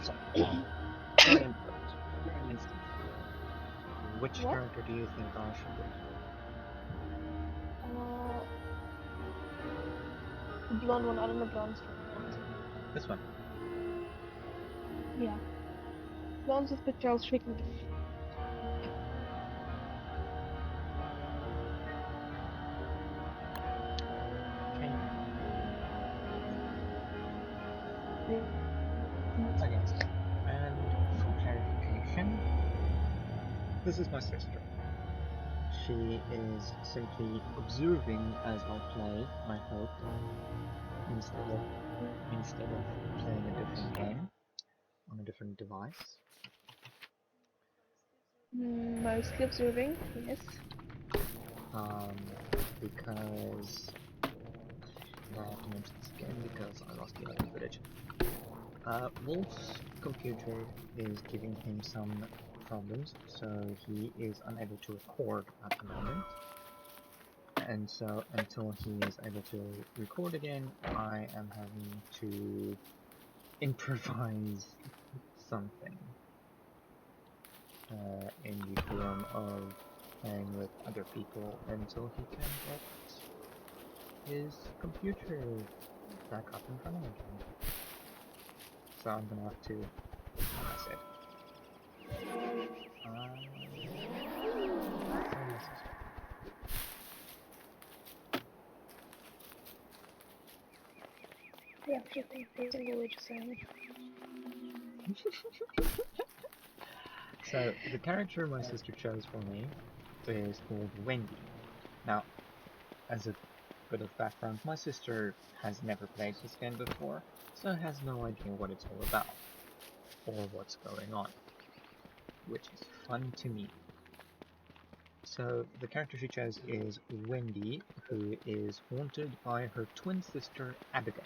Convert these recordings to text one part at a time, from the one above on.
Sorry. Your input. Your instant. Which What? character do you think I should be? The blonde one. I don't know blondes. This one. Yeah. Blondes with pictures shaking. Okay. Yeah. Okay. And for clarification, this is my sister. She is simply observing as I play, I hope, instead of playing a different game on a different device. Mostly observing. Yes. Because I have to mention this again because I lost the other footage. Wolf's computer is giving him some problems, so he is unable to record at the moment. And so until he is able to record again, I am having to improvise something in the form of playing with other people until he can get his computer back up and running again. So I'm gonna have to, like I said, Yeah, flipping. Single way to saying. So the character my sister chose for me is called Wendy. Now, as a bit of background, my sister has never played this game before, so has no idea what it's all about, or what's going on, which is fun to me. So the character she chose is Wendy, who is haunted by her twin sister Abigail.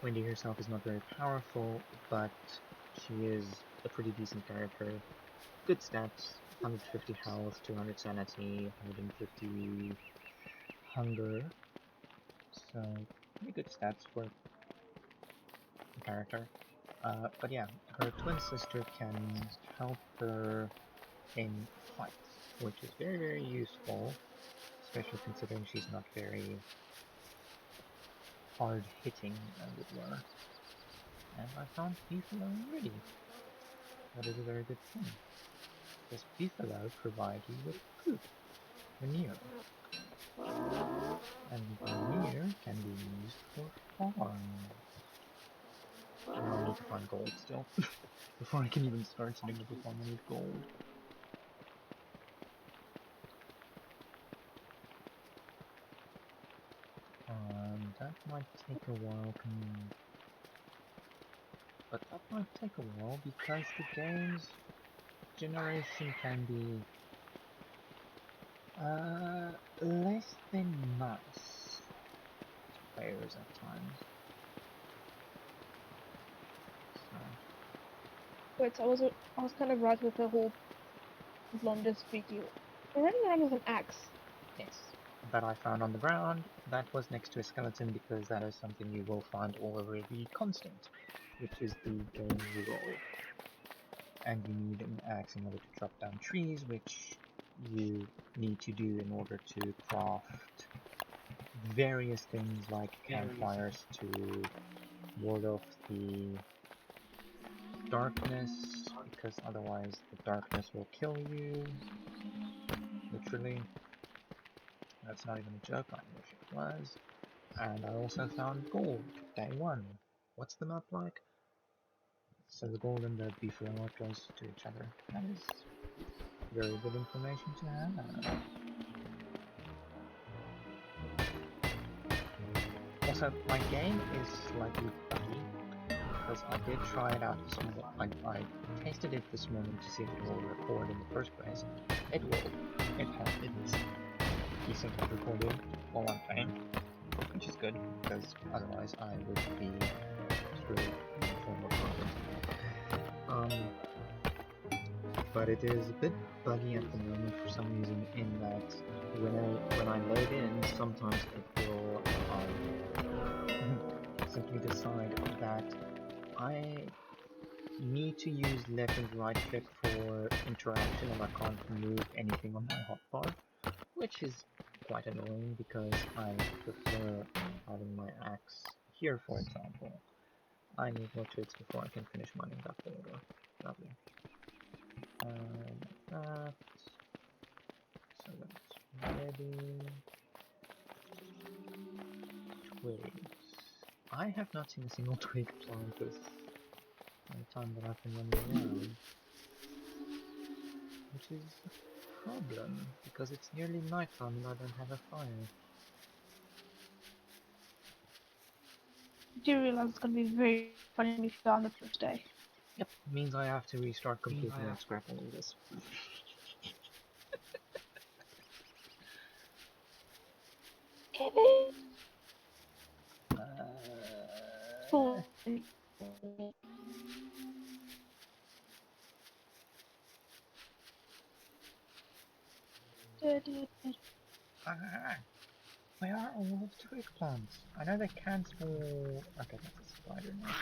Wendy herself is not very powerful, but she is a pretty decent character. Good stats, 150 health, 200 sanity, 150 hunger. So pretty good stats for the character. But yeah, her twin sister can help her in fights, which is very, very useful, especially considering she's not very hard-hitting, as it were. And I found Beefalo already. That is a very good thing, because Beefalo provide you with food, manure. And manure can be used for farms. I need to find gold still. Before I can even start setting up a farm, I need gold. That might take a while, but that might take a while because the game's generation can be less than nice to players at times. So. Wait, so I was kind of right with the whole blonde speaking. We're running around with an axe. Yes, that I found on the ground. That was next to a skeleton because that is something you will find all over the constant, which is the game rule. And you need an axe in order to chop down trees, which you need to do in order to craft various things like campfires to ward off the darkness, because otherwise the darkness will kill you. Literally. That's not even a joke, I wish it was. And I also found gold, day one. What's the map like? So the gold and the beefalo are close to each other. That is very good information to have. Also, my game is slightly buggy, because I did try it out this morning. I tested it this morning to see if it will record in the first place. It will. It's decent at recording while I'm playing, which is good, because otherwise I would be screwed in the form of content. But it is a bit buggy at the moment for some reason, in that when I load in, sometimes it will simply decide that I need to use left and right click for interaction and I can't move anything on my hotbar, which is quite annoying because I prefer having my axe here, for example. I need more twigs before I can finish mining that border. Lovely. That. So that's ready. Twigs. I have not seen a single twig plant this time that I've been running around, which is a problem because it's nearly nighttime and I don't have a fire. Do you realize it's gonna be very funny if you die on the first day? Yep, means I have to restart completely and scrap all of this. Cool. Where are all of the twig plants? I know they can't fall. Okay, that's a spider now.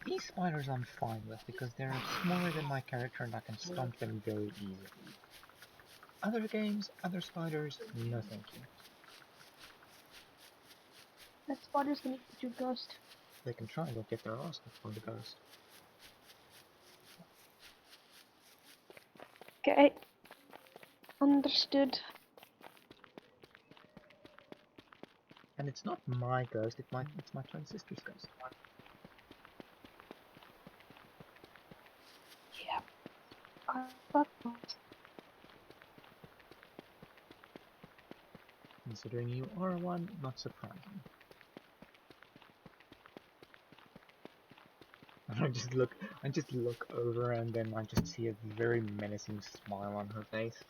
These spiders I'm fine with because they're smaller than my character and I can stomp them very easily. Other games, other spiders, no thank you. That spider's gonna eat your ghost. They can try, they'll get their ass kicked by the ghost. Okay. Understood. And it's not my ghost, it's my twin sister's ghost. Yeah. I thought that. Considering you are one, not surprising. I just look over and then I just see a very menacing smile on her face.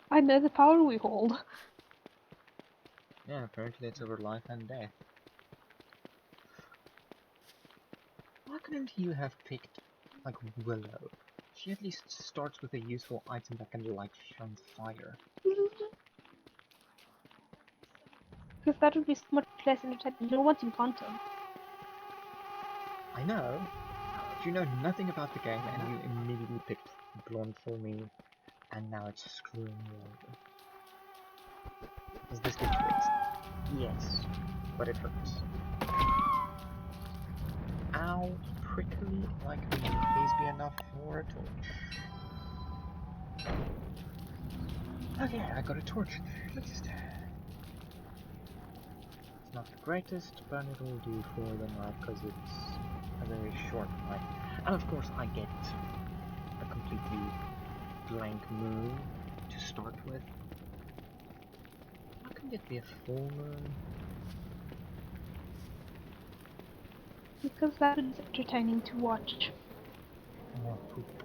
I know the power we hold. Yeah, apparently it's over life and death. Why couldn't you have picked, like, Willow? She at least starts with a useful item that can light on fire. Because that would be so much less entertaining. You're wanting content. I know, but you know nothing about the game and you immediately picked Blonde for me, and now it's screwing you over. Does this get twigs? Yes, but it hurts. Ow, prickly, like me, please be enough for a torch. Okay, I got a torch. It's not the greatest, but it'll do for the night because it's a very short night. And of course I get a completely blank moon to start with. How can it be a full moon? Because that is entertaining to watch. More poop.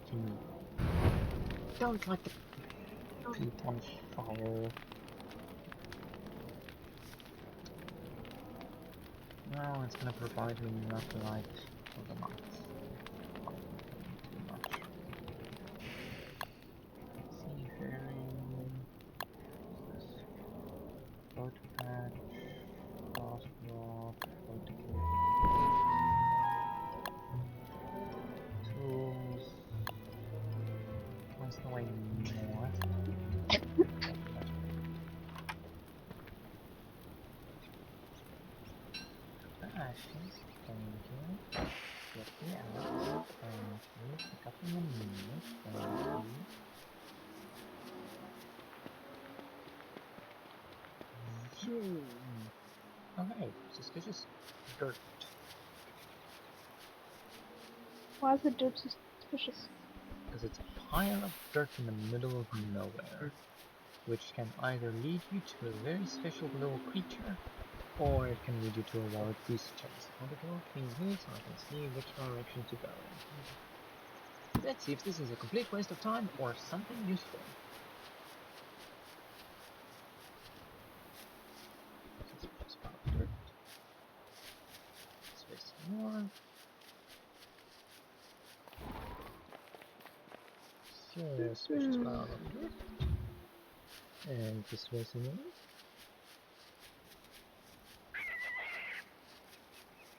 To me. Don't like the poop on fire. No, it's gonna provide me enough light for the night. Too much. Seafaring. Photo patch. Frost rock. Photo tools. What's the way north? Ashes, thank you. Get the out, thank you. Pick up in a minute, thank you. Okay, suspicious dirt. Why is the dirt so suspicious? Because it's a pile of dirt in the middle of nowhere, which can either lead you to a very special little creature, or it can lead you to a wild goose chase. I'll go between these so I can see which direction to go in. Let's see if this is a complete waste of time or something useful. Just pile of dirt. Space more. Suspicious pile of dirt. And this was another.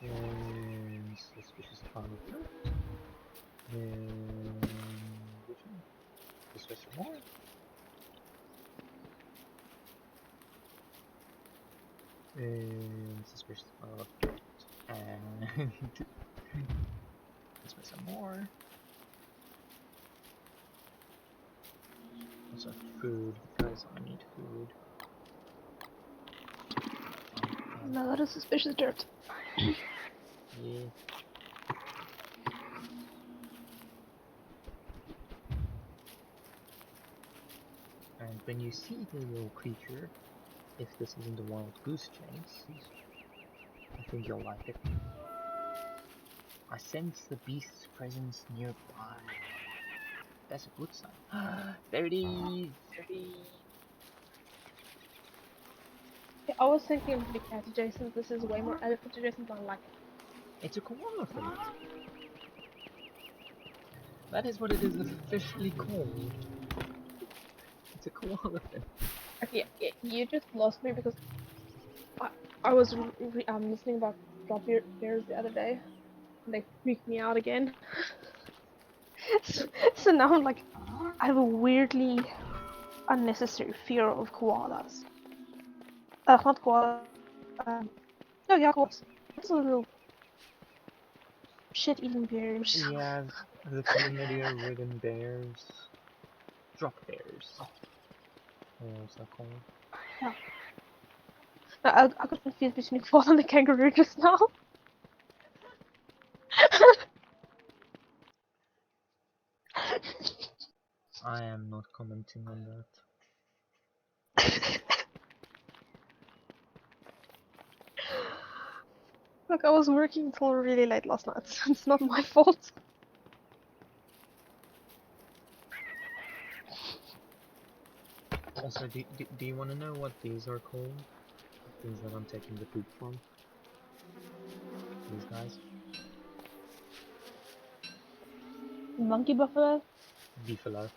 And suspicious pile of dirt. And which one? This was some more. And suspicious pile of dirt. And this was some more. Also food, because I need food. No, that is suspicious dirt. Yeah. And when you see the little creature, if this isn't a wild goose chase, I think you'll like it. I sense the beast's presence nearby. That's a good sign. There it is! Yeah, I was thinking of the cat adjacent. This is way more elephant adjacent than I like it. It's a koala fillet. That is what it is officially called. It's a koala fillet. Okay, yeah, you just lost me because I was listening about drop bears the other day, and they freaked me out again. so now I'm like, I have a weirdly unnecessary fear of koalas. Not koalas. No, yeah, koalas. Those little shit-eating bears. Yeah, the chlamydia-ridden bears. Drop bears. What's that called? Yeah. I got confused between koala and a kangaroo just now. I am not commenting on that. Look, I was working until really late last night, so it's not my fault. Also, do you want to know what these are called? Things that I'm taking the poop from? These guys? Monkey buffalo? Beefalo.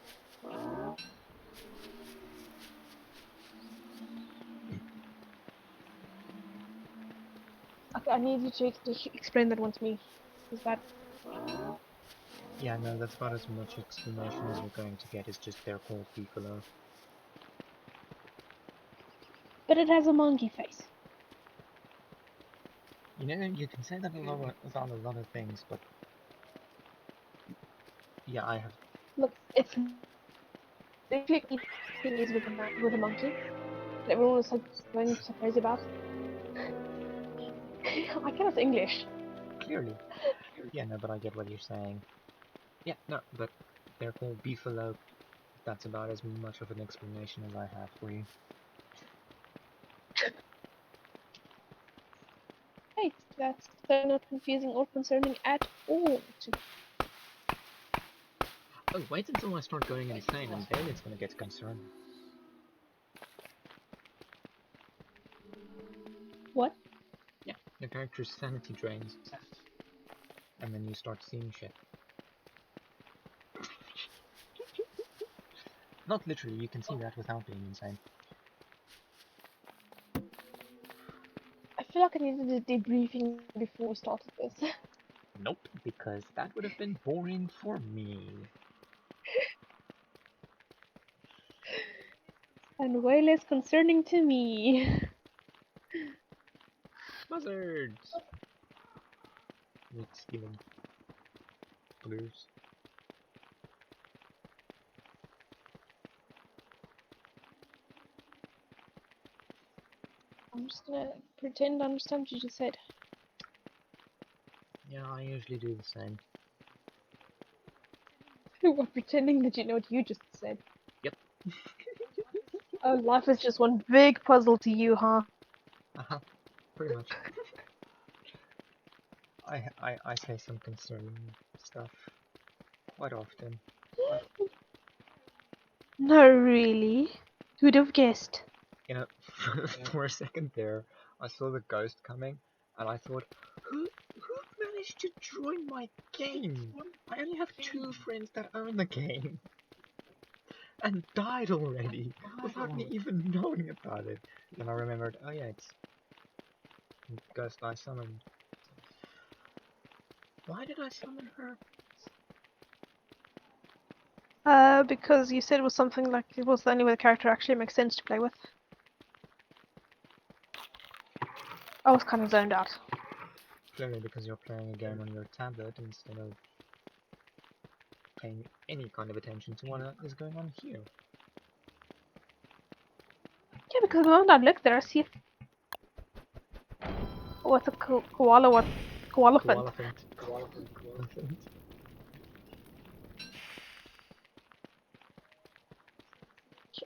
Okay, I need you to explain that one to me. Is that... Yeah, no, that's about as much explanation as we're going to get. It's just they're called beefalo. But it has a monkey face. You know, you can say that about a lot of things, but yeah, I have. Look, it's literally is with a monkey. That everyone was like going so crazy about. I cannot English. Clearly. Yeah, no, but I get what you're saying. Yeah, no, but they're called beefalo. That's about as much of an explanation as I have for you. Hey, that's not confusing or concerning at all. Oh, wait until I start going insane, and then it's gonna get concerned. What? Yeah, your character's sanity drains. And then you start seeing shit. Not literally, you can see that without being insane. I feel like I needed a debriefing before we started this. Nope, because that would have been boring for me. And way less concerning to me. Buzzards! Need stealing blues. I'm just gonna pretend I understand what you just said. Yeah, I usually do the same. We're pretending that you know what you just said. Yep. Oh, life is just one big puzzle to you, huh? Uh-huh, pretty much. I say some concerning stuff quite often. No, really? Who'd have guessed? You know, for a second there, I saw the ghost coming, and I thought, who managed to join my game? I only have 2 friends that own the game. and died already without me even knowing about it. Then I remembered, oh yeah, it's ghost I summoned. Why did I summon her? Because you said it was something like it was the only way the character actually makes sense to play with. I was kind of zoned out. Clearly because you're playing a game on your tablet instead of paying any kind of attention to what is going on here. Yeah, because the moment I look there, I see what's a koala, what koalafant. Koalafant.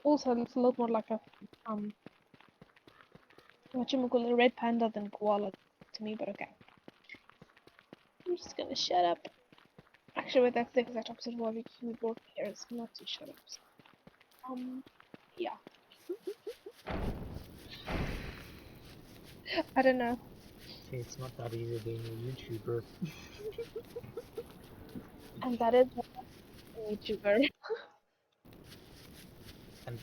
Also looks a lot more like a what you call a red panda than koala to me, but okay. I'm just gonna shut up. Actually, wait, that's the exact opposite of why we both here is not to shut up. So, yeah. I don't know. See, it's not that easy being a YouTuber. And that is a YouTuber. And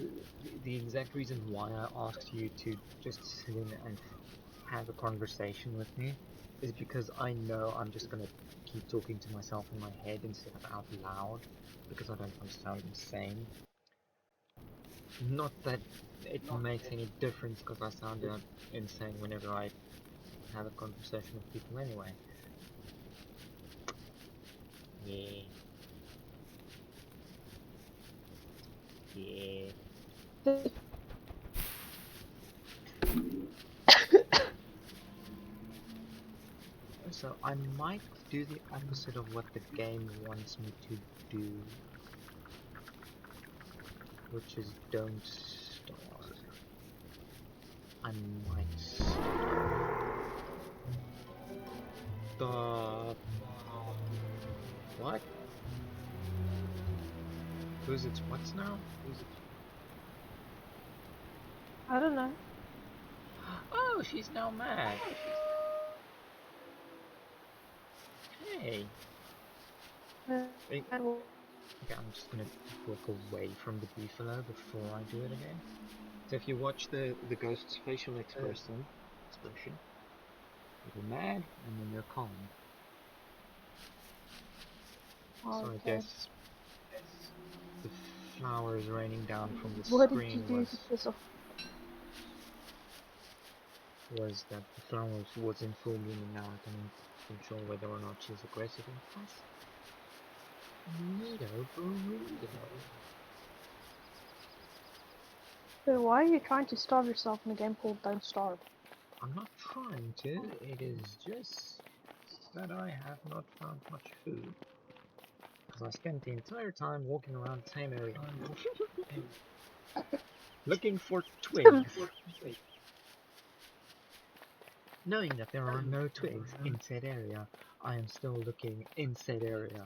the exact reason why I asked you to just sit in and have a conversation with me is because I know I'm just gonna keep talking to myself in my head instead of out loud because I don't want to sound insane. Not that it makes any difference because I sound insane whenever I have a conversation with people anyway. Yeah. Yeah. So I might do the opposite of what the game wants me to do, which is don't start. I might stop. What? Who's it? What's now? I don't know. Oh, she's now mad. Hey. Hey. Okay, I'm just gonna walk away from the beefalo before I do it again. So if you watch the ghost's facial expression, you're mad and then you're calm. So I guess the flowers raining down from the What did screen you do to piss off? was that the flowers was in full bloom now. I can control whether or not she's aggressive and fast. Neato burrito. So why are you trying to starve yourself in a game called Don't Starve? I'm not trying to, it is just that I have not found much food. Because I spent the entire time walking around the same area looking for twigs. Knowing that there are no twigs in said area, I am still looking in said area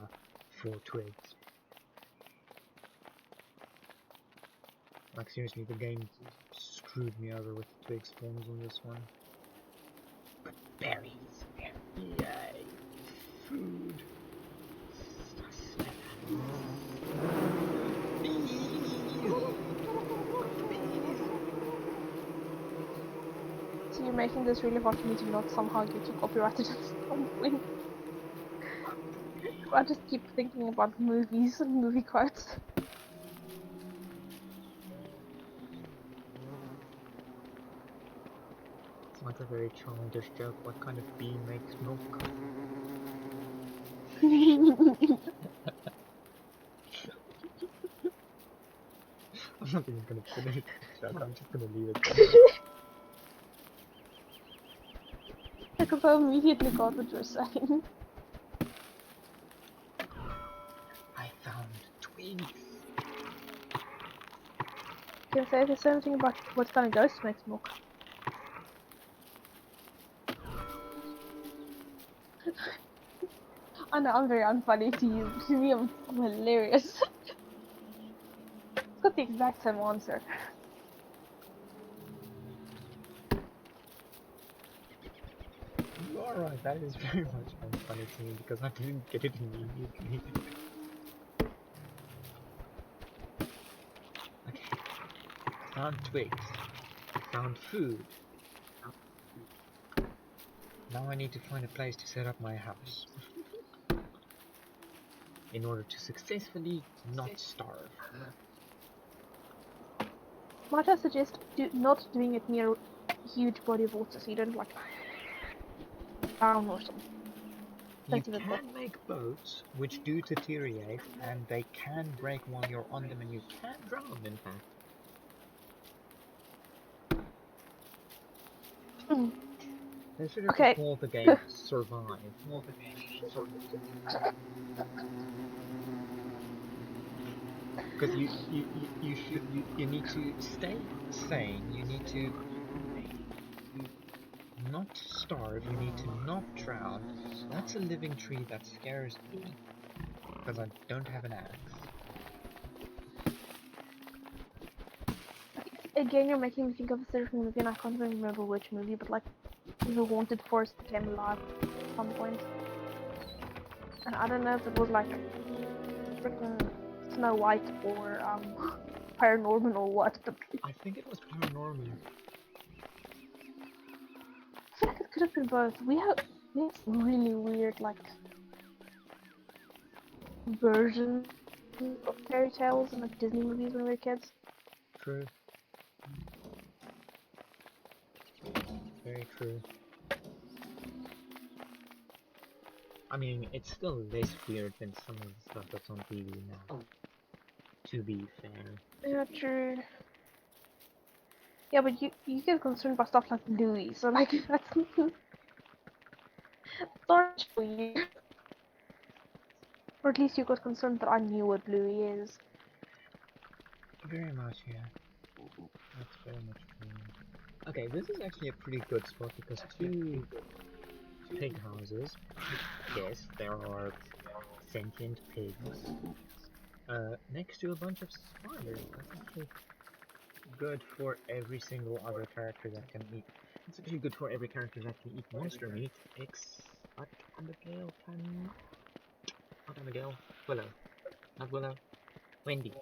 for twigs. Like seriously, the game screwed me over with the twig spawns on this one. But berries! Yay! Food! So you're making this really hard for me to not somehow get you copyrighted at some point. I just keep thinking about movies and movie quotes. It's like a very childish joke. What kind of bee makes milk? I'm not even gonna finish the joke, I'm just gonna leave it there. Because I immediately got what you're saying. I found twigs! Can I say the same thing about what kind of ghost makes milk? I know, I'm very unfunny to you. To me, I'm hilarious. It's got the exact same answer. You are right, that is very much unfunny to me because I didn't get it immediately. found twigs. I found food. Now I need to find a place to set up my house. In order to successfully not starve. Might I suggest not doing it near a huge body of water so you don't like drown or something. You can make boats which do deteriorate and they can break while you're on them and you can drown in fact. They should have just called the game Survive. Because you need to stay sane, you need to not starve, you need to not drown. That's a living tree that scares me. Because I don't have an axe. Again, you're making me think of a certain movie and I can't even remember which movie, but like the haunted forest became alive at some point. And I don't know if it was like freaking Snow White or Paranormal or what, but I think it was Paranormal. I feel like it could have been both. We have this really weird like version of fairy tales and like Disney movies when we were kids. True. Very true. I mean, it's still less weird than some of the stuff that's on TV now. To be fair. Yeah, true. Yeah, but you get concerned by stuff like Louis, so like that's sorry for you. Or at least you got concerned that I knew what Louis is. Very much, yeah. That's very much true. Okay, this is actually a pretty good spot because two pig houses. Yes, there are sentient pigs. Next to a bunch of spiders. That's actually good for every single other character that can eat. It's actually good for every character that can eat monster meat. Not Abigail. Willow. Not Willow. Wendy.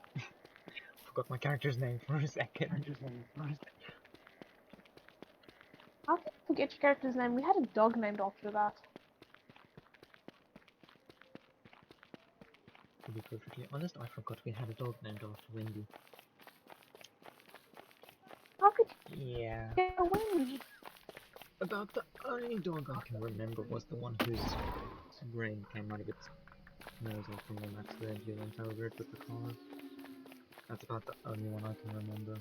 Forgot my character's name for a second. How can you forget your character's name? We had a dog named after that. To be perfectly honest, I forgot we had a dog named after Wendy. How could you Yeah. get a Wendy? About the only dog I can remember was the one whose brain came out of its nose after one accidentally went over it with the car. That's about the only one I can remember.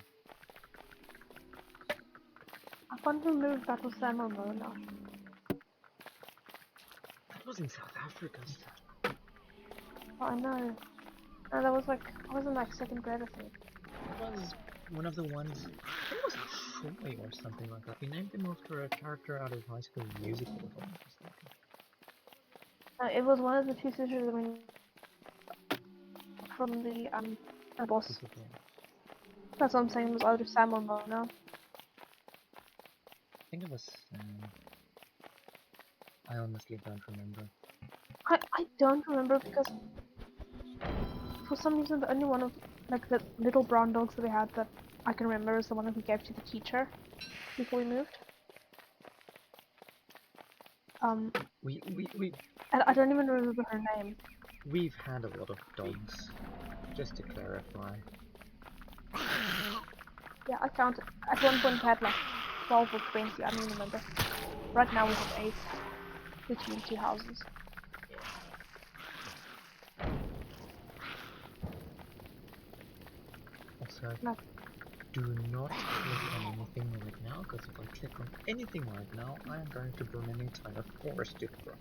I can't remember if that was Sam or Mona. That was in South Africa. Oh, I know. And that was like, I was in like second grade, I think. It was one of the ones, I think it was Troy or something like that. We named him after a character out of High School Musical, if I'm not mistaken. It was one of the two sisters from the boss. That's what I'm saying, was either Sam or Mona. I think it was I honestly don't remember. I don't remember because for some reason the only one of like the little brown dogs that we had that I can remember is the one that we gave to the teacher before we moved. And I don't even remember her name. We've had a lot of dogs, just to clarify. Yeah, I counted. At one point we had like 12 or 20, I don't even remember. Right now we have 8, between 2 houses. Also, do not click on anything right now, because if I click on anything right now, I am going to burn an entire forest to the ground.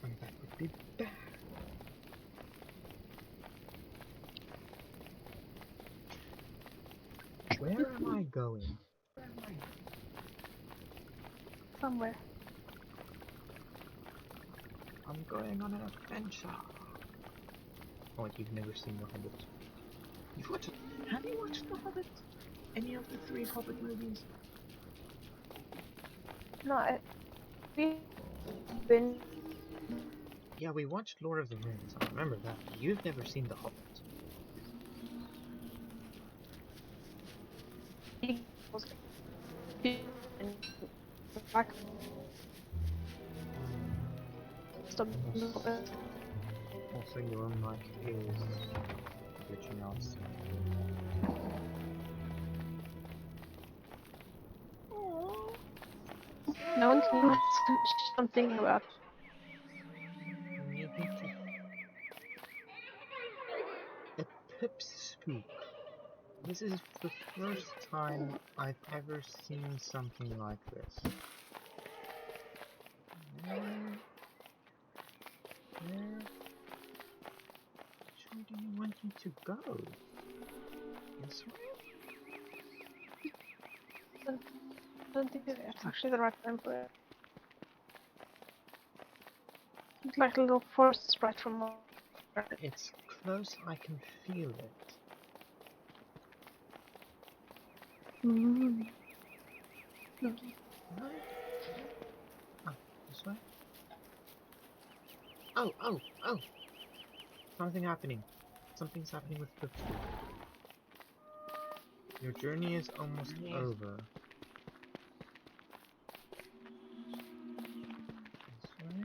And that would be bad. Where am I going? Somewhere. I'm going on an adventure. Oh, you've never seen The Hobbit. Have you watched The Hobbit? Any of the 3 Hobbit movies? No, we've been... Yeah, we watched Lord of the Rings, I remember that. You've never seen The Hobbit. Back. Stop. Also, your mic is glitching out. No one can even something about. A pip spook. This is the first time I've ever seen something like this. Where do you want me to go? This way? I don't think it's actually the right time for it. It's like a little forest sprite from. It's close, I can feel it. Mm. No? Ah, this way? Oh! Something happening. Something's happening with the spook. Your journey is almost over. This way?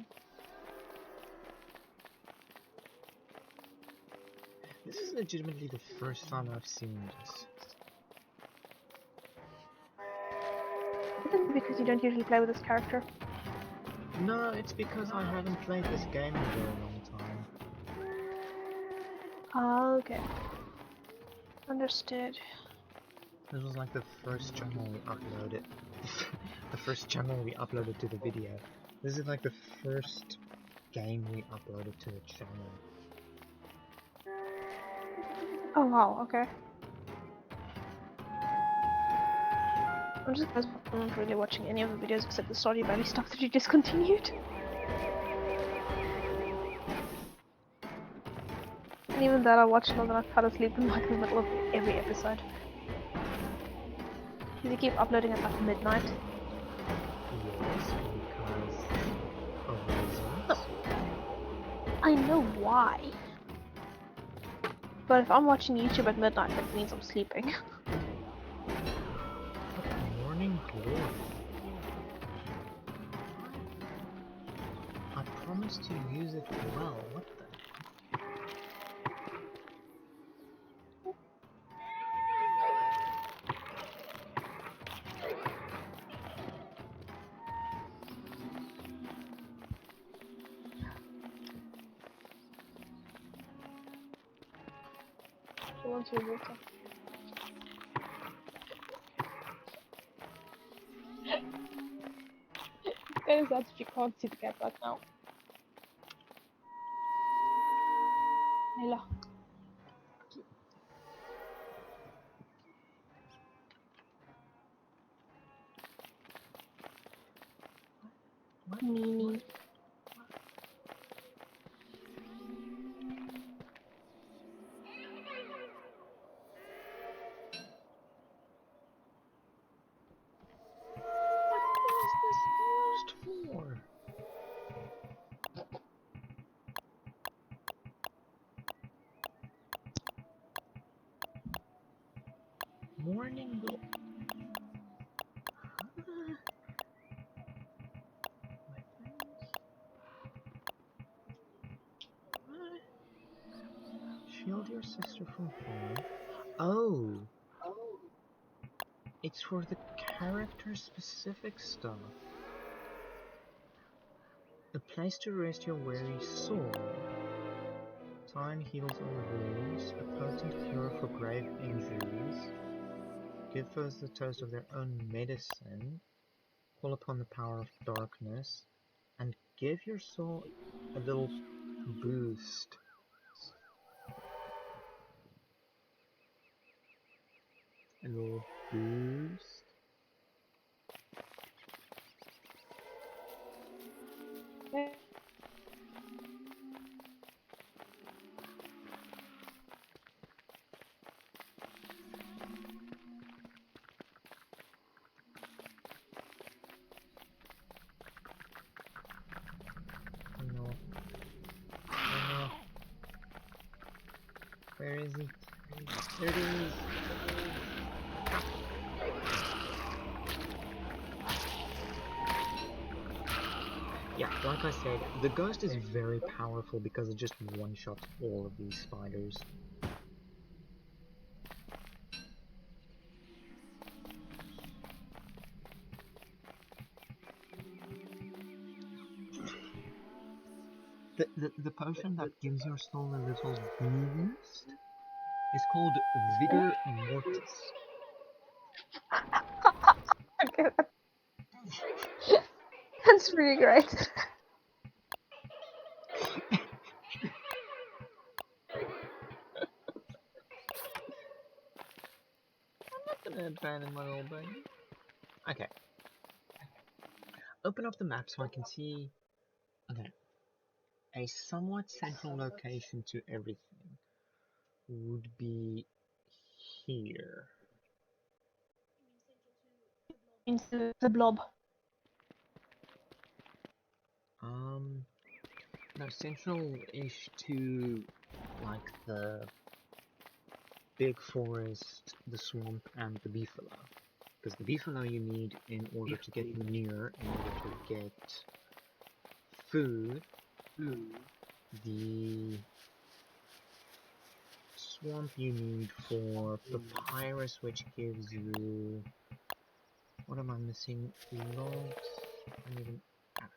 This is legitimately the first time I've seen this. Isn't it because you don't usually play with this character? No, it's because I haven't played this game in a very long time. Ah, okay. Understood. This was like the first channel we uploaded. The first channel we uploaded to the video. This is like the first game we uploaded to the channel. Oh wow, okay. I'm just not really watching any of the videos except the Stardew Valley stuff that you discontinued. And even that I watched and then I fell asleep in like the middle of every episode. Do they keep uploading at like midnight? Yes, because of reasons. I know why. But if I'm watching YouTube at midnight, that means I'm sleeping. Morning glory. I promised to use it well. What the? She wants your water. That is that if you can't see the cat right now. Layla. What? Mimi. What is this used for? Morning glory. Shield your sister from harm. Oh, it's for the character-specific stuff. A place to rest your weary soul. Time heals all wounds. A potent cure for grave injuries. Give foes the taste of their own medicine. Call upon the power of darkness. And give your soul a little boost. A little boost. No. No. Where is he? There it is. Yeah, like I said, the ghost is very powerful because it just one-shots all of these spiders. The potion that gives your soul a little boost is called Vigor Mortis. Okay, that's really great. I'm not gonna abandon my old brain. Okay. Open up the map so I can see. Okay. A somewhat central location to everything would be here. Into the blob. No, central-ish to like the big forest, the swamp, and the beefalo. Because the beefalo you need in order to get manure, in order to get food. The swamp you need for papyrus, which gives you... What am I missing? Logs? I need an axe.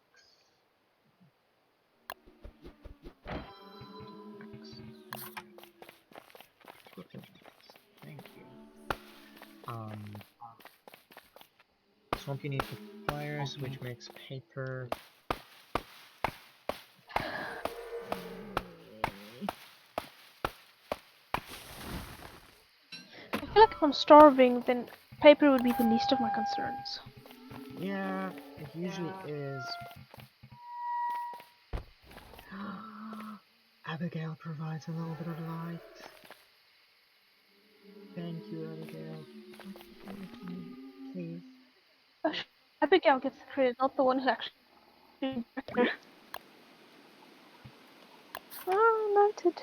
Thank you. Swamp you need papyrus, which makes paper. I feel like if I'm starving, then paper would be the least of my concerns. Yeah, it usually is. Abigail provides a little bit of light. Thank you, Abigail. Please. Gosh, Abigail gets the credit, not the one who actually did better. Oh, noted.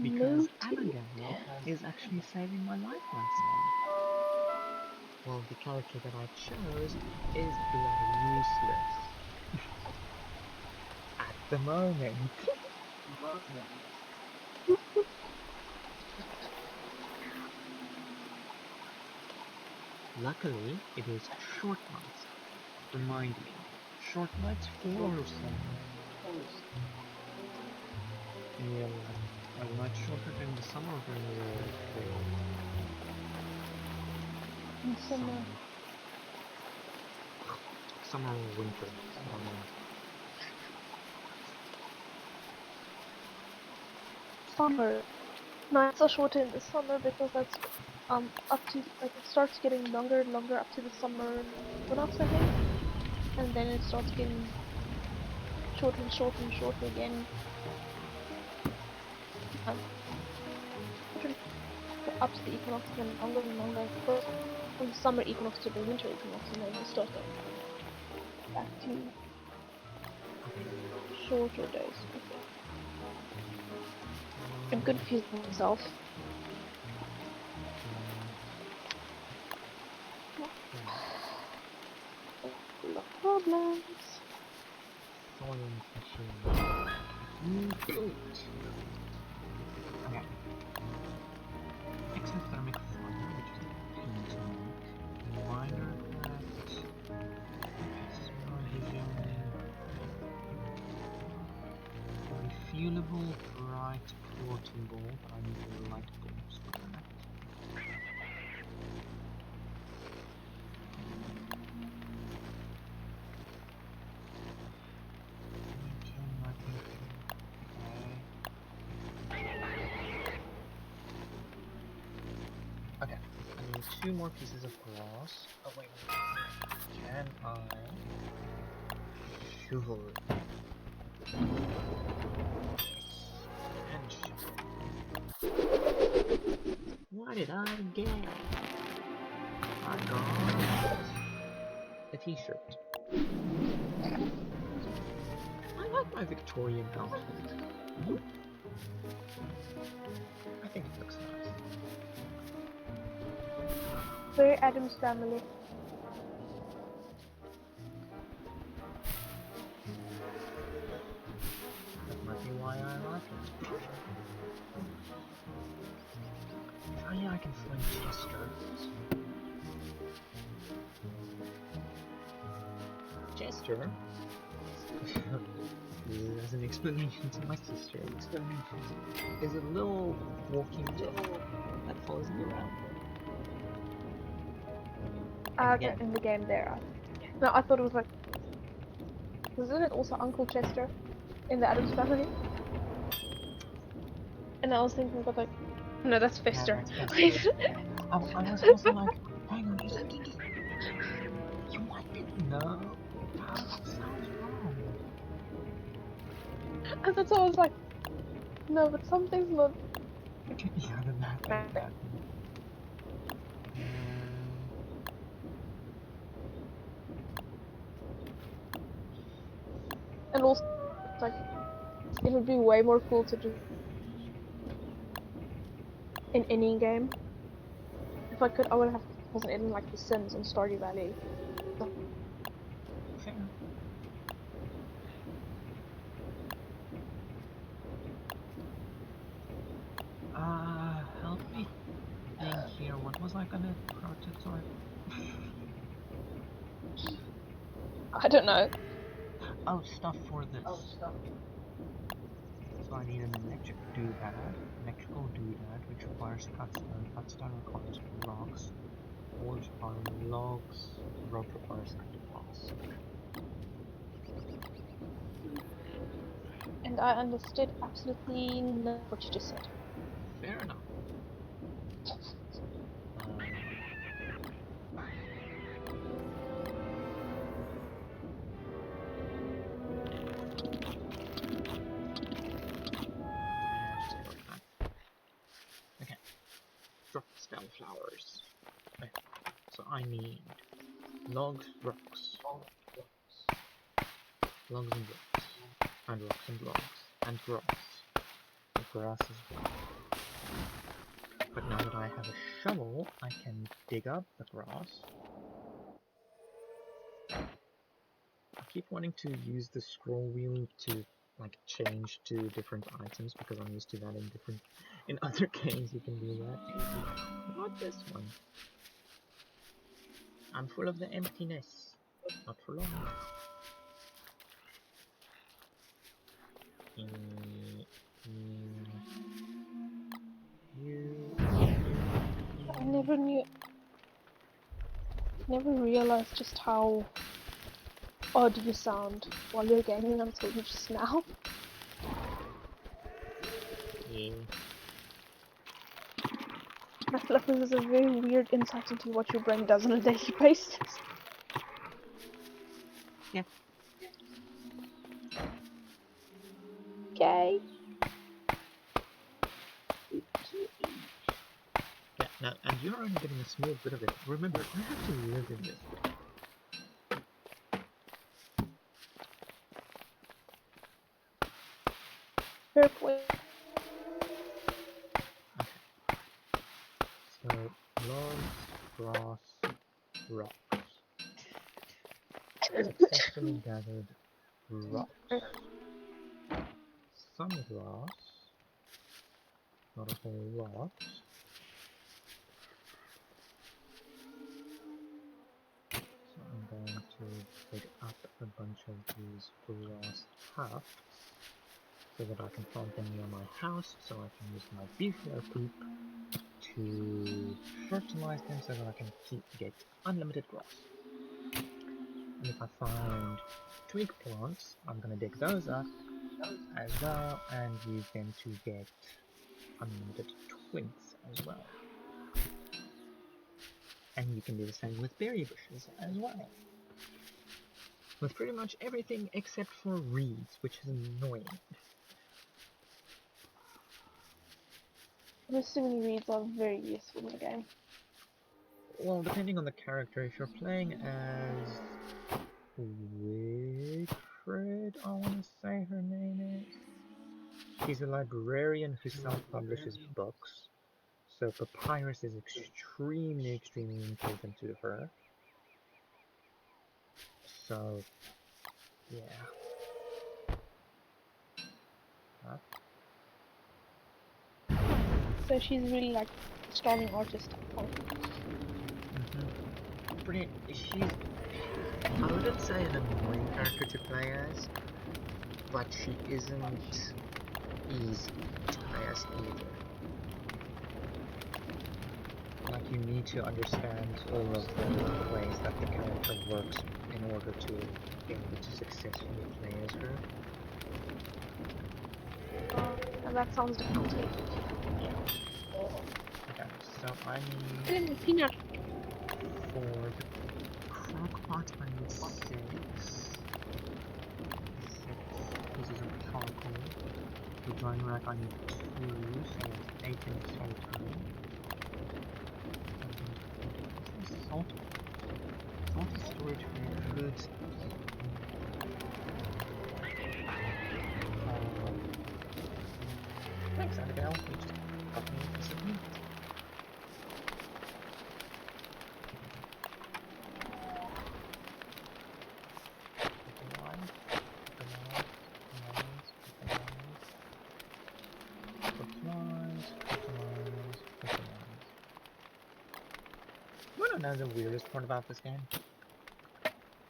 Because Noted. Abigail is actually saving my life once now. Well, the character that I chose is bloody useless. At the moment. Luckily, it is short nights. Remind me, short nights for summer. Yeah, are nights shorter during the summer or during the fall? In summer. Summer or winter? I don't know. Summer. Nights are shorter in the summer because that's up to like it starts getting longer and longer up to the summer equinox, I think, and then it starts getting shorter and shorter and shorter again. Shorter up to the equinox and then longer and longer. First from the summer equinox to the winter equinox, and then it starts going back to shorter days. I think. I'm confused myself. No problems. Science machine. You built. Okay. Exothermic fire, which is paint. Minor effect. Smudging. Refuelable bright floating ball, but I need the light bulbs for that. Okay, I need 2 more pieces of glass. Oh wait, can I shovel it? And shovel. What did I get? I got a t-shirt. I like my Victorian outfit. I think it looks nice. Very Adam's family. I can find Chester. Chester? As an explanation to my sister, is a little walking dog that follows me around. Okay, in the game there. No, I thought it was like... Wasn't it also Uncle Chester in the Addams Family? And I was thinking about like... No, that's Fester. Yeah, that's Fester. I was also like, hang on a second. You might be... No. That sounds wrong. And that's why I was like... No, but something's not... Yeah, the map ain't that. And also, like... It would be way more cool to do... in any game. If I could, I would have wasn't in like The Sims and Stardew Valley. Fair. Help me think here. What was I gonna prototype? I don't know. Oh, stuff for this. So I need an electrical doodad, which requires cutstone. Cutstone requires rocks. Ores are logs. Rope requires cut logs. And I understood absolutely not what you just said. Fair enough. Okay. Drop spell flowers. Okay. So I need logs, rocks. Logs and rocks. And rocks and logs. And grass. The grass as well. But now that I have a shovel, I can dig up the grass. I keep wanting to use the scroll wheel to like change to different items because I'm used to that in other games you can do that. Not this one. I'm full of the emptiness. Not for long. I never realized just how odd you sound while you're gaming until you just now. Yeah. I feel like this is a very weird insight into what your brain does on a daily basis. Yeah. Okay. Yeah, now, and you're only getting a small bit of it. Remember, I have to live in this. Fair point. So, logs, grass, rocks. Successfully gathered rocks. Some grass. Not a whole lot. So I'm going to dig up a bunch of these grass tufts so that I can plant them near my house, so I can use my beefalo poop to fertilize them so that I can get unlimited grass. And if I find twig plants, I'm going to dig those up as well and use them to get unlimited twigs as well. And you can do the same with berry bushes as well. With pretty much everything except for reeds, which is annoying. I'm assuming reeds are very useful in the game. Well, depending on the character, if you're playing as Wigfred, I want to say her name is. She's a librarian who self-publishes books, so papyrus is extremely important to her. So, yeah. Huh? So she's really like starving artist. She's, I wouldn't say an annoying character to play as, but she isn't easy to play as either. Like, you need to understand all of the ways that the character works in order to be able to successfully play as her. And that sounds difficult. Yeah. Okay, so I need Peanut. for the crockpot I need 6 pieces of charcoal. The drying rack I need 2, so that's 8 in total. Salty storage for food. Thanks, Annabelle. You just got me a piece of meat. You wanna know the weirdest part about this game?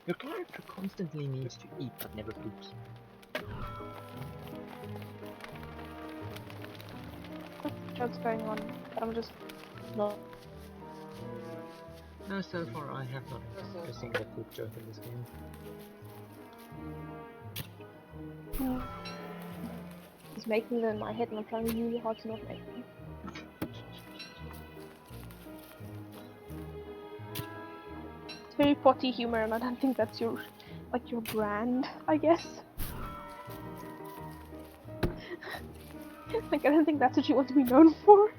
Your character constantly needs to eat but never poops. Jokes going on, but I'm just not. No, so far I have not encountered a single poop joke in this game. He's making them in my head and I'm trying really hard to not make them. It's very potty humor and I don't think that's your brand, I guess. Like, I don't think that's what you want to be known for.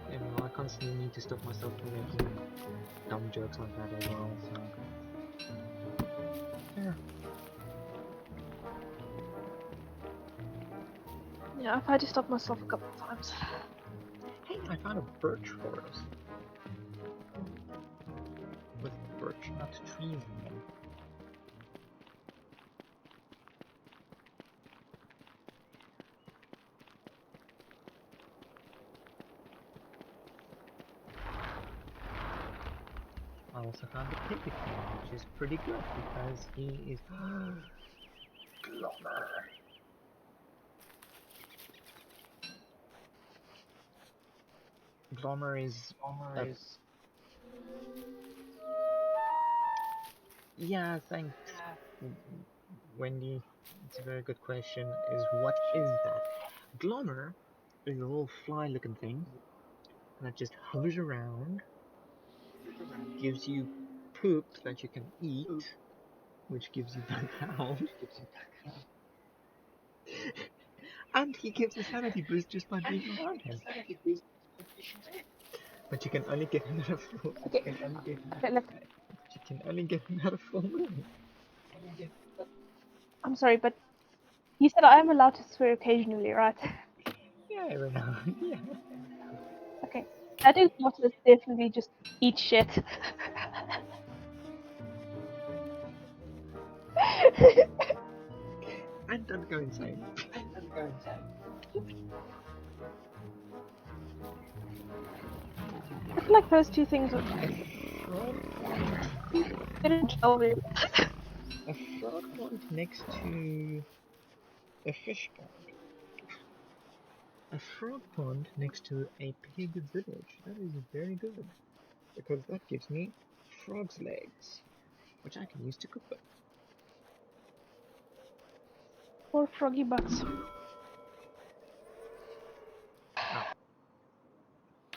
You know, I constantly need to stop myself from making dumb jokes like that as well, so... Yeah. Yeah, I've had to stop myself a couple of times. Hey, I found a birch forest. With birch nut trees in them. I also found a pig again, which is pretty good because he is Glommer. Glommer is yeah, thanks, Wendy. It's a very good question. What is that? Glommer is a little fly-looking thing that just hovers around, gives you poop that you can eat, which gives you back health, and he gives a sanity boost just by being around him. But you can only get him at a full. Okay. You can only get him at a full moon. I'm sorry, but you said I am allowed to swear occasionally, right? Yeah, every now and then, yeah. Okay. That is not is definitely just eat shit. And don't go insane. I feel like those two things are A frog pond next to a fish pond. A frog pond next to a pig village. That is very good. Because that gives me frog's legs, which I can use to cook with. Or froggy butts.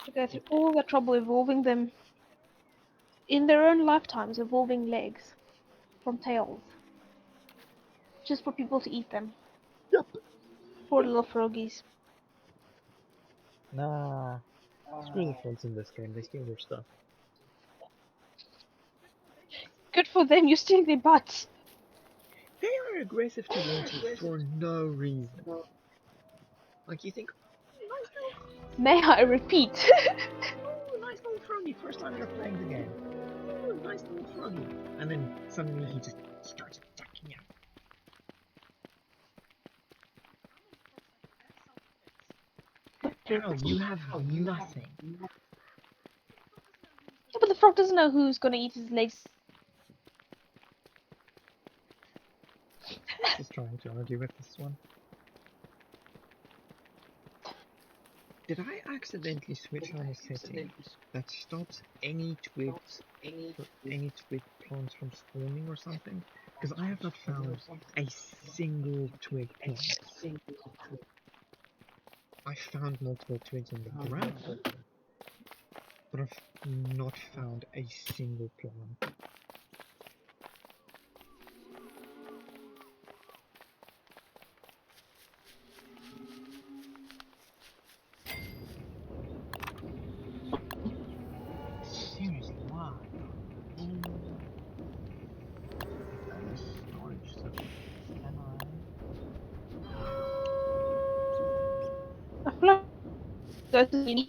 To go through all the trouble evolving them in their own lifetimes, evolving legs from tails. Just for people to eat them. Yep. Poor little froggies. Nah. Screw the frogs in this game, they steal your stuff. Good for them, you steal their butts. They are aggressive towards you for no reason. Like, you think, nice little... May I repeat? Oh, nice little froggy, first time you're playing the game. Oh, nice little froggy. And then suddenly he just starts attacking you. Carol, you have nothing. Yeah, but the frog doesn't know who's gonna eat his legs. Just trying to argue with this one. Did I accidentally switch on a setting that stops any twig plants from spawning or something? Because I have not found a single twig plant. I found multiple twigs on the ground, but I've not found a single plant. Seriously, why? Storage, so can I feel like go to uni.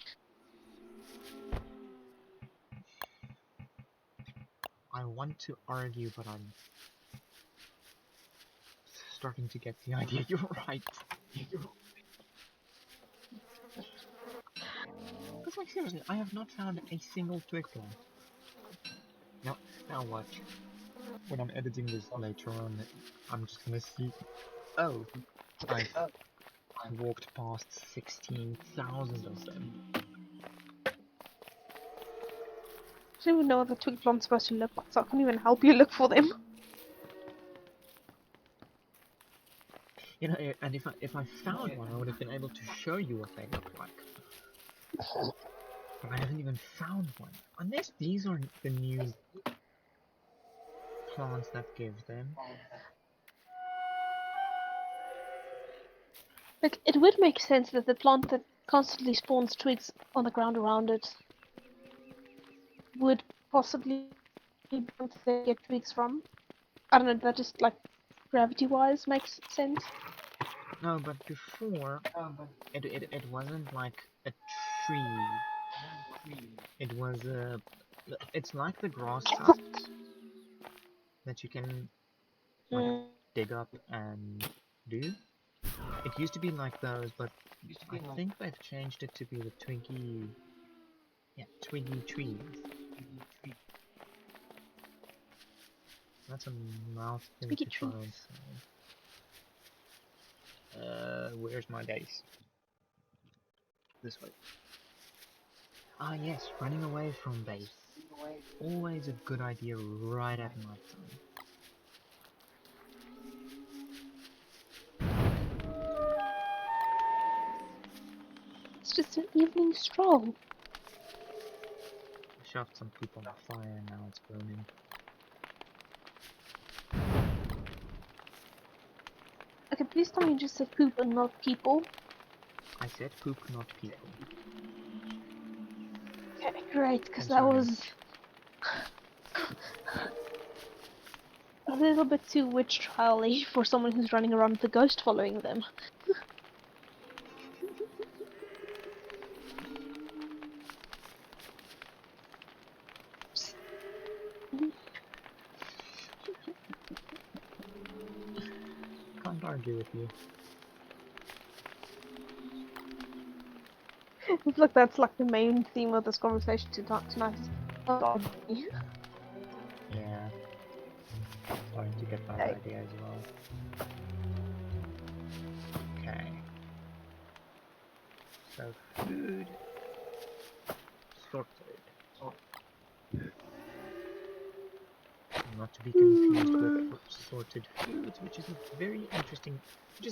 I want to argue, but I'm starting to get the idea. You're right. Because, like, seriously, I have not found a single twig plant. Now watch. When I'm editing this later on, I'm just gonna see. Oh, I've walked past 16,000 of them. I don't even know what the twig plant's supposed to look like, so I can't even help you look for them. You know, and if I found one, I would have been able to show you what they look like. But I haven't even found one. Unless these are the new plants that give them. Like, it would make sense that the plant that constantly spawns twigs on the ground around it would possibly be able to get twigs from. I don't know, that just, like, gravity-wise makes sense. No, but before, it wasn't like a tree. It was a... It's like the grass huts that you can, like, dig up and do. It used to be like those, but I think they've changed it to be the twiggy trees. That's a mouth thing Twiggy to try and say. Where's my dice? This way. Ah yes, running away from base. Always a good idea right at night time. It's just an evening stroll. I shoved some poop on the fire and now it's burning. Okay, please tell me you just said poop and not people. I said poop, not people. Okay, great, because that was a little bit too witch trial-y for someone who's running around with a ghost following them. Can't argue with you. It's like that's like the main theme of this conversation tonight. Yeah. Starting to get that Okay. idea as well. Okay. So food sorted. Not to be confused with sorted foods, which is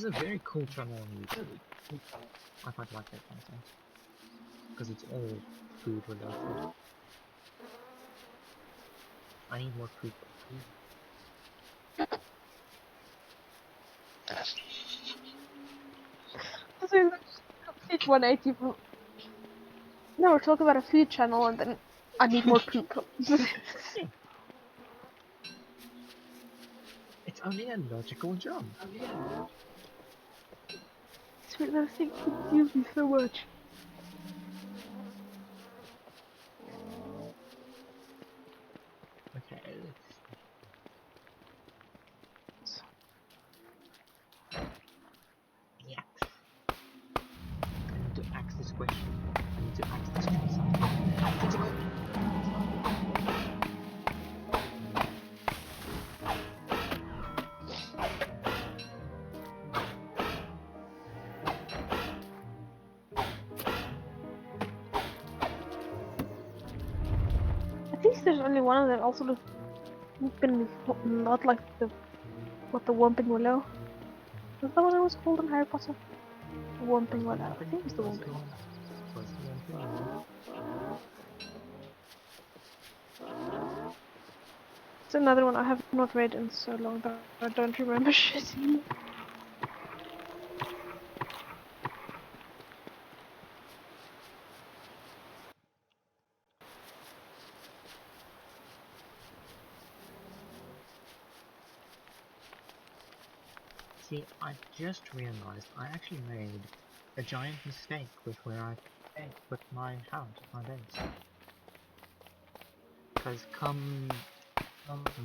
a very cool channel on YouTube. I quite like that content. Because it's all food related. I need more food. So, complete 180 from... No, we're talking about a food channel and then I need more poop. It's only a logical jump. It's weird that thing confused me so much. Okay, let's... The axe. I need to axe this squish. I need to axe this tree somehow. Tentacle! At least there's only one of them. Also, the Whoopin is not like the Whomping Willow. Was that what it was called in Harry Potter? The Whomping Willow. I think it's the Whomping Willow. It's another one I have not read in so long that I don't remember shit anymore. See, I just realized I actually made a giant mistake with where I put my hound, my base. Because come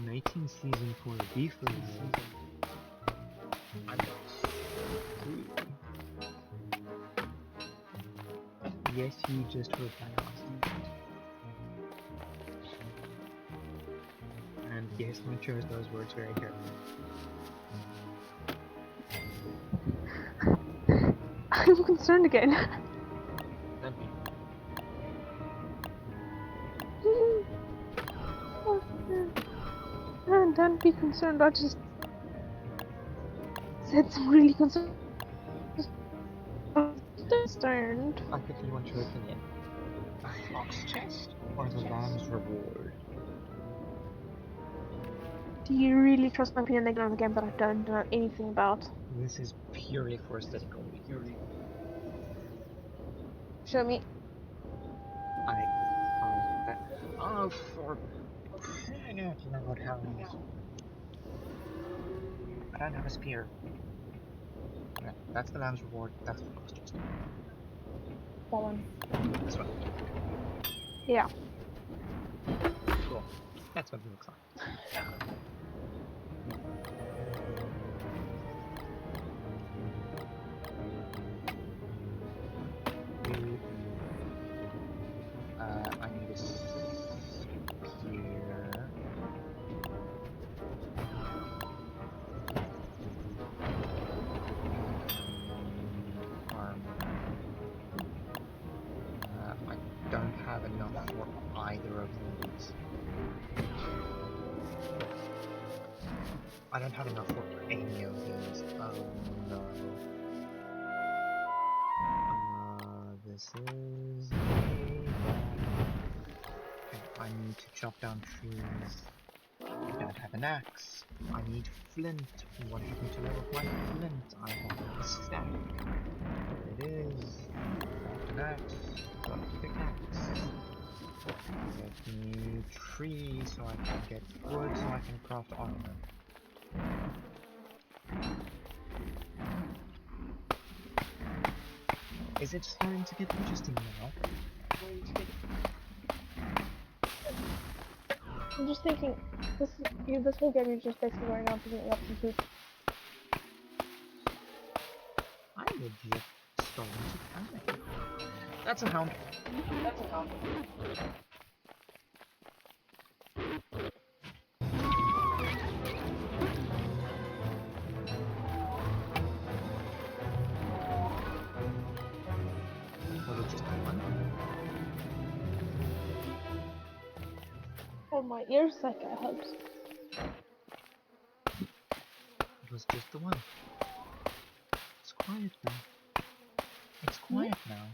mating season for the beefers, I got screwed. Yes, you just heard that last. And yes, I chose those words very carefully. I'm concerned again. Don't be. Don't be concerned. I just said some really concerned. I quickly want your opinion. A fox chest or the lamb's reward? Do you really trust my opinion again on the game that I don't know anything about? This is purely for aesthetical reasons. Show me. Oh, for crying out loud, hounds. I don't have a spear. Yeah, that's the lamb's reward, that's the fox chest. That one. This one. Yeah. Cool. That's what it looks like. I need a spear. I don't have enough for either of these. I don't have enough for any of these. Oh no. This is okay, I need to chop down trees. I don't have an axe. I need flint. What happened to all of my flint? I have a stack. There it is. Craft an axe. Craft a pickaxe. Get me trees so I can get wood so I can craft armor. Is it starting to get interesting now? I'm just thinking, this whole game is just basically going around picking up some food. I legit starting to panic. That's a hound. That's a hound. Was it just one? Oh, my ears like I hope so. It was just the one. It's quiet now. It's quiet now.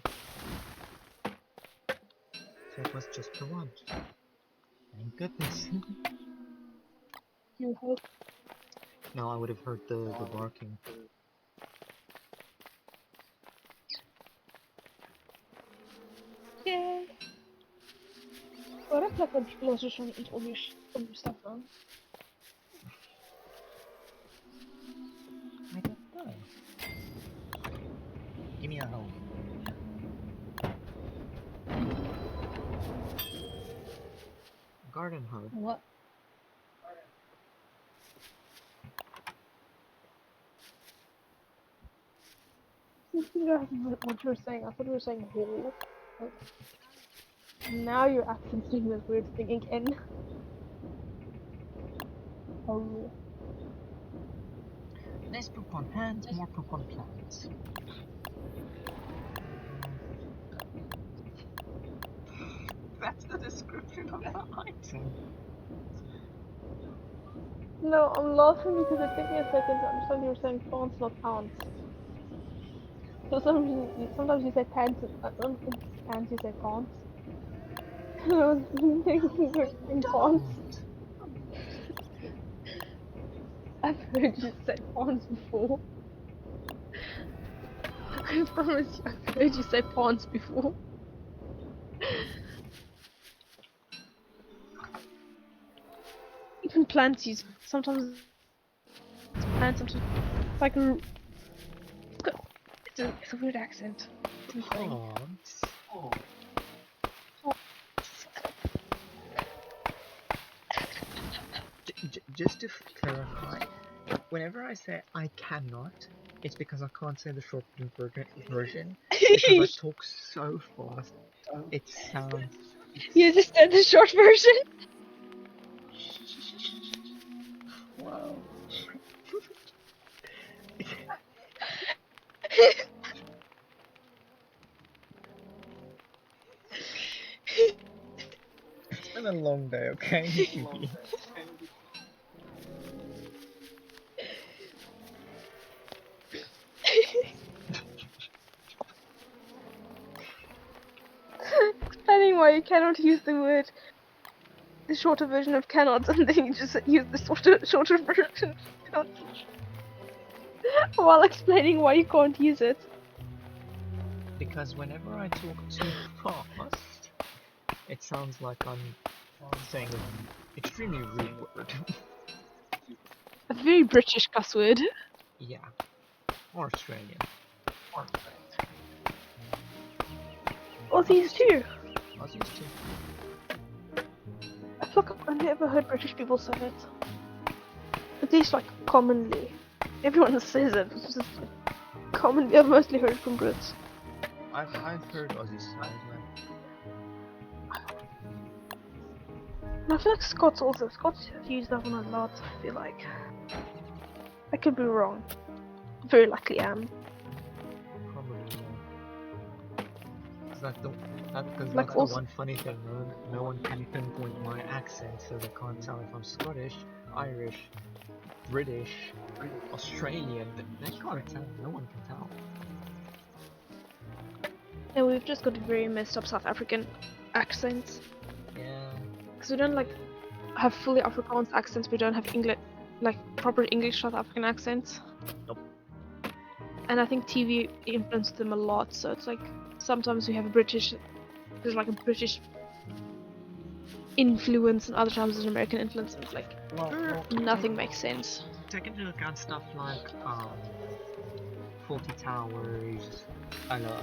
So it was just the one. Thank goodness. You hope. No, I would have heard the barking. Yay! What if like when people are just trying to eat all your stuff on? I don't know. Give me a home. Garden hoe. What? What you were saying. I thought you were saying whole. Like, now your accent's doing this weird thing again. Oh. Less poop on hands, more poop on plants. That's the description of the item. No, I'm laughing because it took me a second to understand you were saying plants, not pants. So sometimes you say pants, I don't think it's pants, you say pants. I was thinking you're saying pants. Don't. I've heard you say pants before. I promise you, I've heard you say pants before. Even plants use sometimes plants sometimes it's like it's a weird accent. It's insane. Plants. Oh. Just to clarify, whenever I say I cannot, it's because I can't say the shortened version. Because I talk so fast, it sounds. You just said the short version. Wow. It's been a long day, okay? Explaining why you cannot use the shorter version of cannot, and then you just use the shorter version of cannot. While explaining why you can't use it. Because whenever I talk too fast, it sounds like I'm saying an extremely rude word. A very British cuss word. Yeah. Or Australian. Aussies too. Aussies too. I feel like I've never heard British people say it. At least like commonly. Everyone says it. It's just commonly. I've mostly heard it from Brits. I've heard Aussies say it. And I feel like Scots also. Scots use that one a lot, I feel like. I could be wrong. Very likely am. Probably. Because Like that's also- the one funny thing. No one can pinpoint my accent, so they can't tell if I'm Scottish, Irish, British, Australian. They can't tell. No one can tell. And we've just got very messed up South African accents. Yeah. Because we don't like have fully Afrikaans accents, we don't have English, like proper English South African accents. Nope. And I think TV influenced them a lot, so it's like sometimes we have there's like a British influence, and other times there's an American influence, and it's like nothing makes sense. Take into account stuff like Faulty Towers, hello,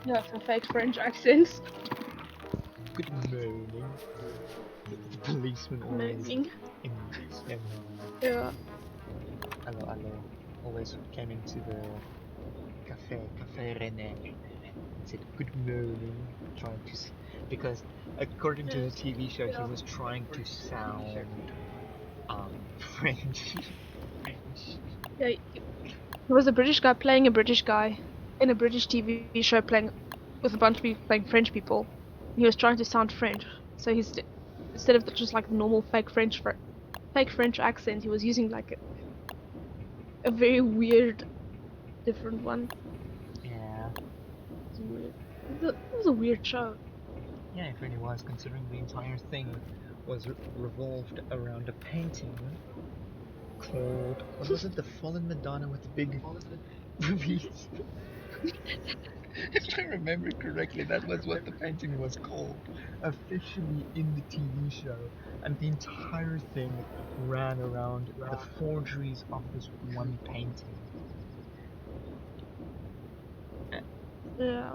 Yeah, some fake French accents. good morning. The policeman always Amazing. in Yeah. hello, always came into the Cafe René, and said good morning, trying to because according to the TV show he was trying to sound French. Yeah. There was a British guy playing a British guy in a British TV show playing with a bunch of people playing French people. He was trying to sound French, so he's instead of just like the normal fake French accent, he was using like a very weird, different one. Yeah. It was weird. It was a weird show. Yeah, it really was, considering the entire thing was revolved around a painting called, what was it, the Fallen Madonna with the big rubies? If I remember correctly, that was what the painting was called, officially in the TV show, and the entire thing ran around the forgeries of this one painting. Yeah.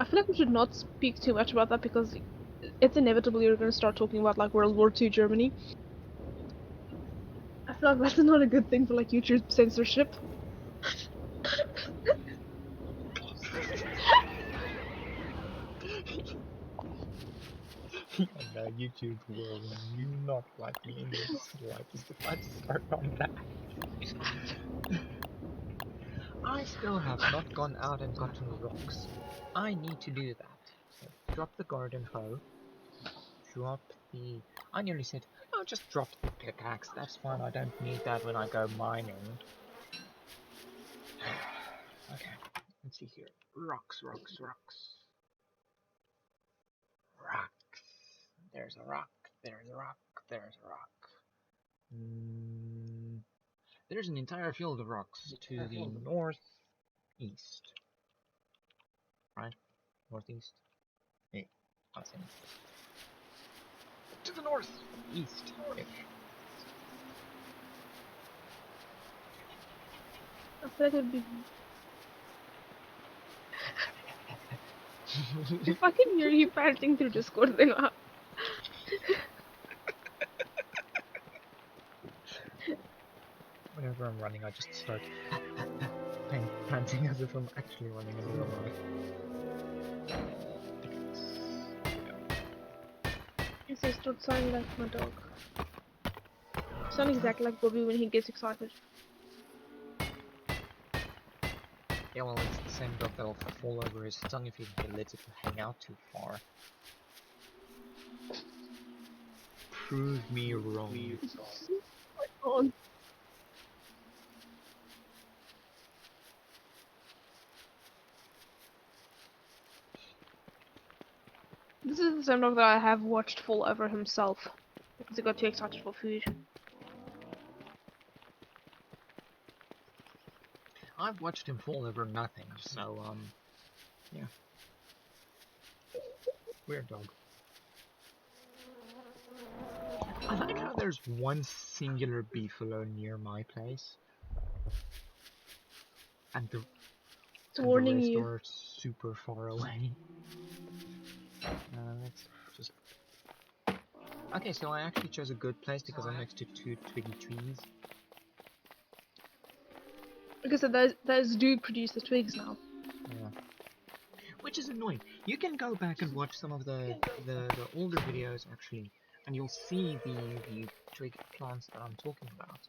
I feel like we should not speak too much about that because it's inevitable you're going to start talking about like World War II Germany. I feel like that's not a good thing for like YouTube censorship. No, YouTube will not like me in this slightest if I start on that. I still have not gone out and gotten rocks. I need to do that. So drop the garden hoe. Drop the... I nearly said, oh, just drop the pickaxe. That's fine. I don't need that when I go mining. Okay, let's see here. Rocks, rocks, rocks. Rocks. There's a rock. There's a rock. There's a rock. There's an entire field of rocks to the northeast. Right? Northeast? Hey, I was saying. To the northeast. I feel like it would be. If I can hear you panting through Discord, then Whenever I'm running, I just start panting as if I'm actually running in real life. you say start sounding like my dog. You sound exactly like Bobby when he gets excited. Yeah, well, it's the same dog that'll fall over his tongue if he lets it hang out too far. Prove me wrong. Oh. This is the same dog that I have watched fall over himself because he got too excited for food. I've watched him fall over nothing, so, yeah. Weird dog. I like how there's one singular beefalo near my place. And the Warning rest you. are super far away. Let's just... Okay, so I actually chose a good place because I'm next to two twiggy trees. Like I said, those do produce the twigs now. Yeah. Which is annoying. You can go back and watch some of the older videos actually, and you'll see the twig plants that I'm talking about.